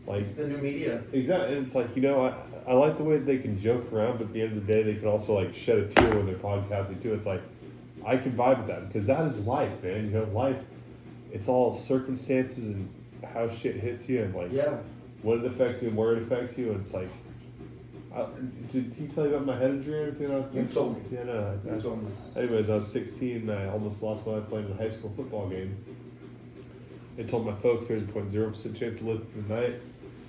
Like, it's the new media. Exactly, and it's like, I like the way they can joke around, but at the end of the day, they can also like shed a tear when they're podcasting too. It's like, I can vibe with that because that is life, man. Life, it's all circumstances and how shit hits you and like when it affects you and where it affects you. And it's like, did he tell you about my head injury or anything? You told me. Yeah, no. You told me. Anyways, I was 16 and I almost lost my life playing in a high school football game. They told my folks there's a 0.0% chance to live through the night.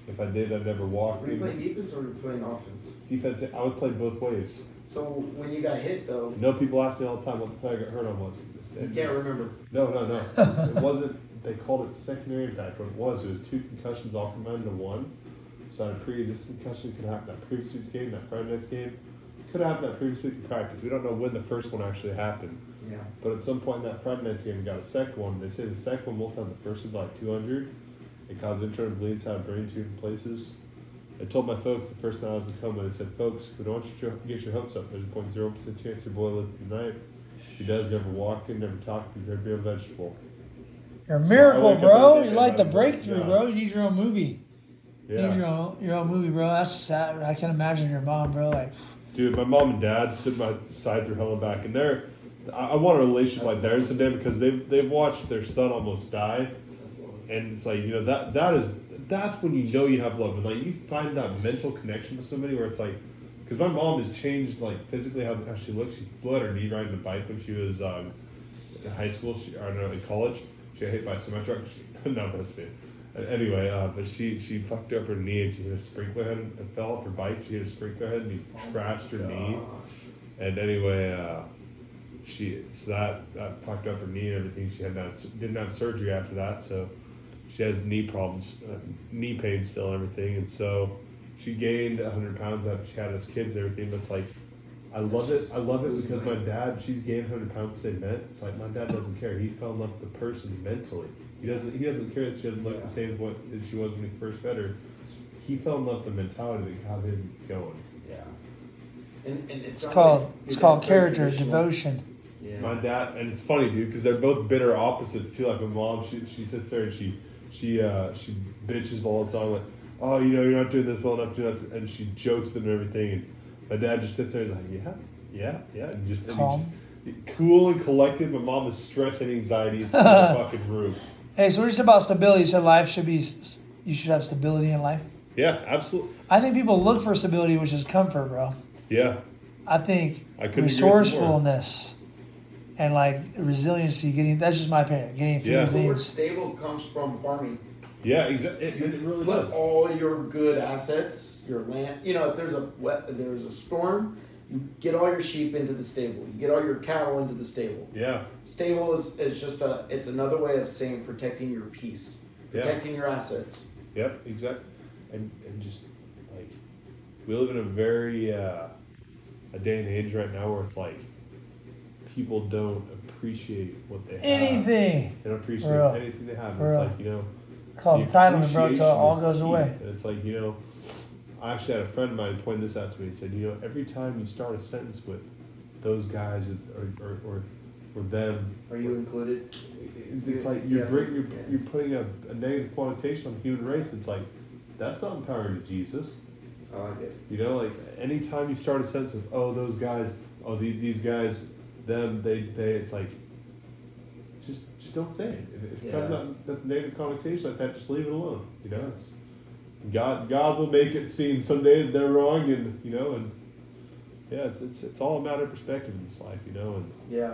If I did, I'd never walk. Were you playing defense or were you playing offense? Defense, I would play both ways. So when you got hit, though... No, people ask me all the time what the play I got hurt on was. You can't remember. No. It wasn't, they called it secondary impact. What it was 2 concussions all combined into one. So a pre-existing concussion could happen that previous week's game, that Friday night's game. Could have happened that previous week in practice. We don't know when the first one actually happened. Yeah. But at some point in that Friday night's game, we got a second one. They say the second one multiplied the first was like 200. It caused internal bleed inside the brain 2 different places. I told my folks the first time I was in coma, they said, folks, we don't want you to get your hopes up. There's a 0.0% chance your boy lived through the night. If he does, never walk in, never talk, he's going to be a vegetable. You're a miracle, bro. You're like the God. breakthrough, bro. You need your own movie. You Yeah. need your own movie, bro. That's sad. I can imagine your mom, bro. Like, Dude, my mom and dad stood by the side through hell and back, and I want a relationship like theirs someday because they've watched their son almost die, and it's like that's when you have love, and like you find that mental connection with somebody where it's like, because my mom has changed like physically how she looks. She blew out her knee riding a bike when she was in high school, in college. She got hit by a semi truck. No, that's me. Anyway, but she fucked up her knee and she hit a sprinkler head and fell off her bike. She hit a sprinkler head and he crashed her knee. And anyway, that fucked up her knee and everything. She didn't have surgery after that, so she has knee problems, knee pain still and everything. And so she gained 100 pounds after she had us kids and everything. But it's like, I love it because my dad, she's gained 100 pounds to say meant. It's like my dad doesn't care. He fell in love with the person mentally. He doesn't care that she doesn't look the same as she was when he first met her. He fell in love with the mentality that got him going. Yeah. And it's called character devotion. Yeah. My dad, and it's funny, dude, because they're both bitter opposites too. Like my mom, she sits there and she bitches all the time, like, oh, you're not doing this well enough, and she jokes them and everything. And my dad just sits there and is like, yeah, and just calm, cool and collected. My mom is stress and anxiety through the fucking roof. Hey, so what is about stability? You said you should have stability in life. Yeah, absolutely. I think people look for stability, which is comfort, bro. Yeah. I think couldn't resourcefulness and like resiliency, that's just my opinion, getting through The word things. stable comes from farming. Yeah, exactly. It really Put does. all your good assets, your land. If there's a storm, you get all your sheep into the stable. You get all your cattle into the stable. Yeah. Stable is just it's another way of saying protecting your peace, protecting your assets. Yep, exactly. And just like we live in a very a day and age right now where it's like people don't appreciate what they have. Anything. They don't appreciate anything they have. For It's real. like, It's called the entitlement, bro, till it all appreciation is goes key. away. And it's like, I actually had a friend of mine point this out to me. He said, every time you start a sentence with those guys or them, Are you included? it's like you're putting a negative connotation on the human race. It's like, that's not empowering to Jesus. I like it. Like anytime you start a sentence of, oh, those guys, oh, these guys, them, they, it's like, just don't say it. If it comes out with negative connotation like that, just leave it alone. It's God will make it seem someday that they're wrong, and it's all a matter of perspective in this life, and Yeah.